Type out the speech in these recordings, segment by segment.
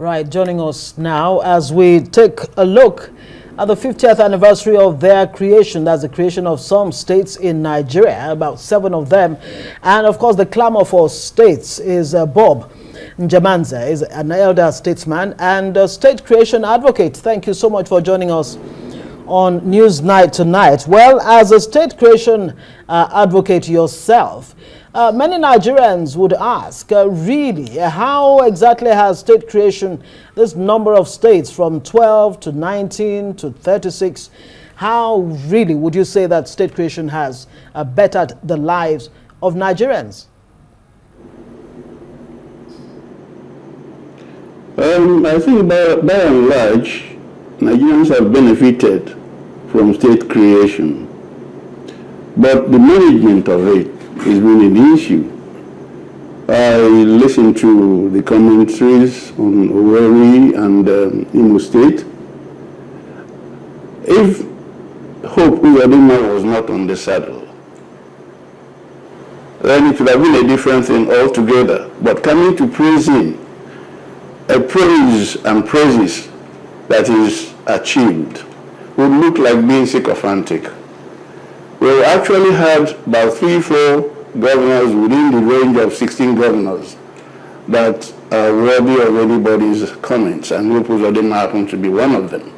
Right, joining us now as we take a look at the 50th anniversary of their creation. That's the creation of some states in Nigeria, about 7 of them. And of course, the clamor for states is Bob Njemanze, is an elder statesman and a state creation advocate. Thank you so much for joining us on Newsnight tonight. Well, as a state creation advocate yourself, many Nigerians would ask, really, how exactly has state creation, this number of states from 12 to 19 to 36, how really would you say that state creation has bettered the lives of Nigerians? I think by and large, Nigerians have benefited from state creation, but the management of it is really the issue. I listened to the commentaries on Owerri and Imo State. If Hope Uzodinma was not on the saddle, then it would have been a different thing altogether. But coming to praise him, a praise and praises that is achieved would look like being sycophantic. We actually had about 3-4 governors within the range of 16 governors that are worthy of anybody's comments, and Hope Uzodinma happened to be one of them.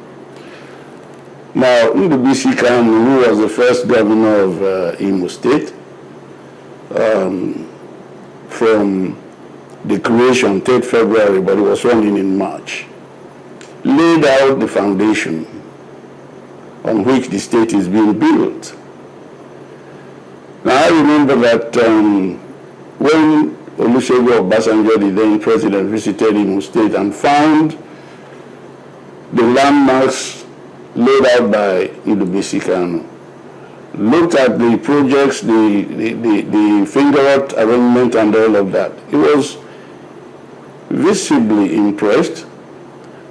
Now, Ndubisi Kanu, who was the first governor of Imo State, from the creation, 3rd February, but it was sworn in March, laid out the foundation on which the state is being built. Now, I remember that when Olusegun Obasanjo, the then president, visited Imo State and found the landmarks laid out by Ndubisi Kanu, looked at the projects, the finger-out arrangement and all of that, he was visibly impressed.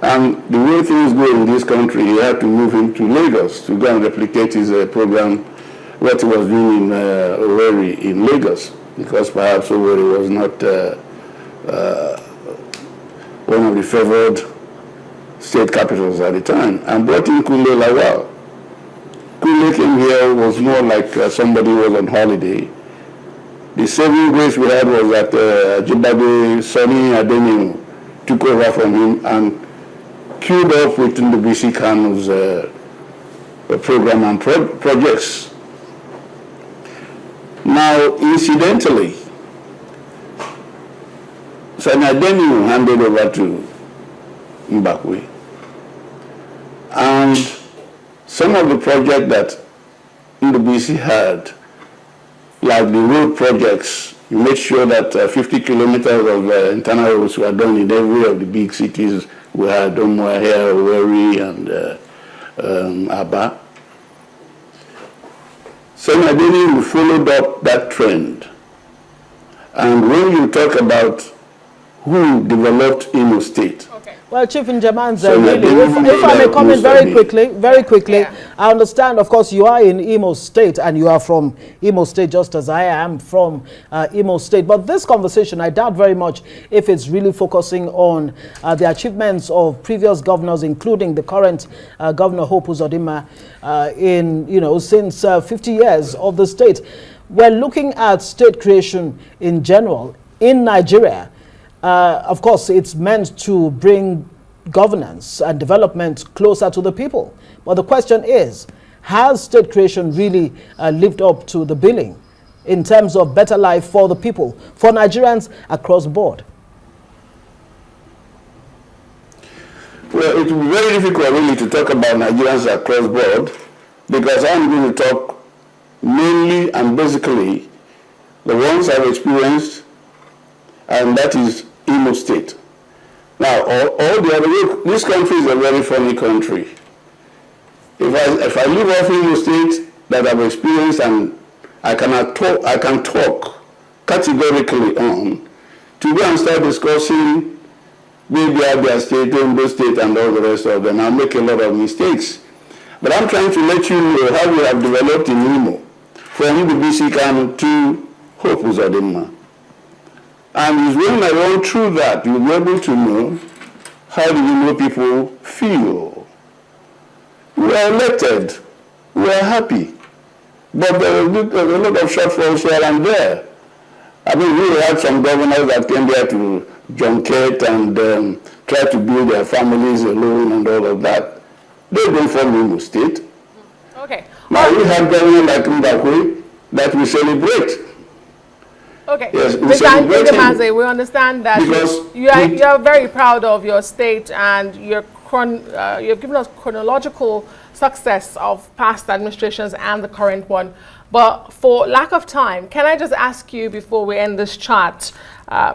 And the way things go in this country, he had to move him to Lagos to go and replicate his program, what he was doing in Owerri in Lagos, because perhaps Owerri was not one of the favored state capitals at the time, and brought in Kunle Lawal. Kunle came here was more like somebody who was on holiday. The saving grace we had was that Jibabe Sonny Adenimu took over from him and queued up with Ndubisi Kanu's program and projects. Now, incidentally, Sonny Adenimu handed over to Mbakwe. And some of the projects that Ndubisi had, like the road projects, you made sure that 50 kilometers of internal roads were done in every of the big cities. We had Umuahia, Owerri, and Aba. So Nadini followed up that trend. And when you talk about who developed Imo State, well, Chief Njemanze, really, if I may comment very quickly, yeah. I understand, of course, you are in Imo State and you are from Imo State just as I am from Imo State. But this conversation, I doubt very much if it's really focusing on the achievements of previous governors, including the current Governor Hope Uzodinma since 50 years of the state. We're looking at state creation in general in Nigeria. Of course, it's meant to bring governance and development closer to the people. But the question is, has state creation really lived up to the billing in terms of better life for the people, for Nigerians across the board? Well, it will be very difficult really to talk about Nigerians across the board, because I'm going to talk mainly and basically the ones I've experienced, and that is Imo State. Now, all the other, this country is a very funny country. If I live off Imo State that I've experienced, and I can talk categorically on, to go and start discussing maybe Abia State, Ondo State, and all the rest of them, I'll make a lot of mistakes. But I'm trying to let you know how we have developed in Imo, from the BC Kanu to Hope Uzodinma. And when I run through that, you'll be able to know how do you know people feel? We are elected. We are happy. But there was a lot of shortfalls here and there. I mean, we had some governors that came there to junket and try to build their families alone and all of that. They don't follow Imo State. Okay. Now we have governors like Mbakwe that we celebrate. Okay. Yes, Mr. Njemanze, we understand that you are very proud of your state and you've given us chronological success of past administrations and the current one. But for lack of time, can I just ask you before we end this chat,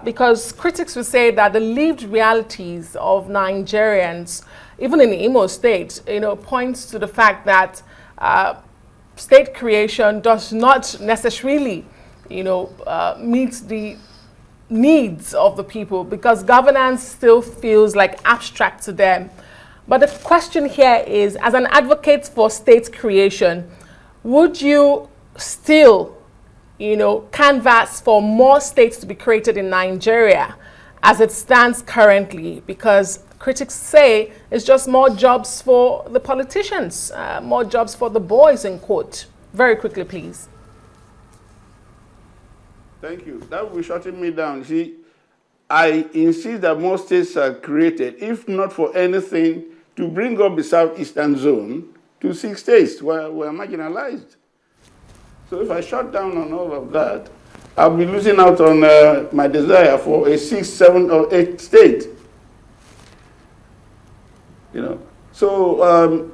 because critics will say that the lived realities of Nigerians, even in Imo State, points to the fact that state creation does not necessarily, meet the needs of the people, because governance still feels like abstract to them. But the question here is, as an advocate for state creation, would you still, canvass for more states to be created in Nigeria as it stands currently? Because critics say it's just more jobs for the politicians, more jobs for the boys in court. Very quickly, please. Thank you. That will be shutting me down. See, I insist that more states are created, if not for anything, to bring up the southeastern zone to 6 states where we're marginalized. So if I shut down on all of that, I'll be losing out on my desire for a 6, 7, or 8 state. So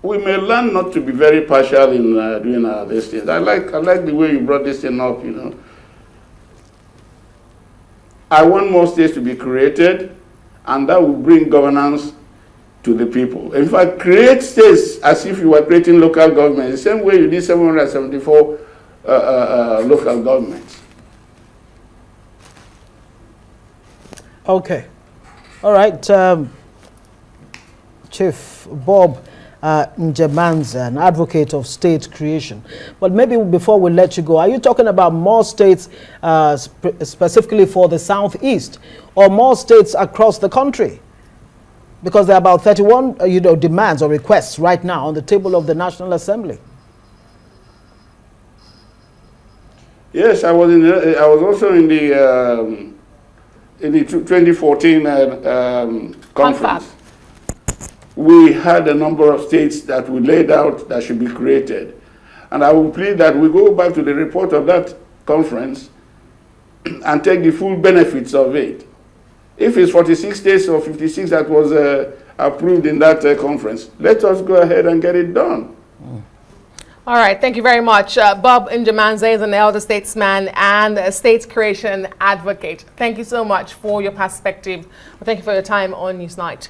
we may learn not to be very partial in doing these things. I like the way you brought this thing up. I want more states to be created, and that will bring governance to the people. In fact, create states as if you were creating local governments, the same way you did 774 local governments. Okay. All right. Chief Bob Njemanze, an advocate of state creation. But maybe before we let you go, are you talking about more states specifically for the Southeast, or more states across the country? Because there are about 31 demands or requests right now on the table of the National Assembly. Yes, I was also in the 2014 conference. We had a number of states that we laid out that should be created. And I will plead that we go back to the report of that conference and take the full benefits of it. If it's 46 states or 56 that was approved in that conference, let us go ahead and get it done. All right, thank you very much. Bob Njemanze is an elder statesman and a state creation advocate. Thank you so much for your perspective. Thank you for your time on Newsnight.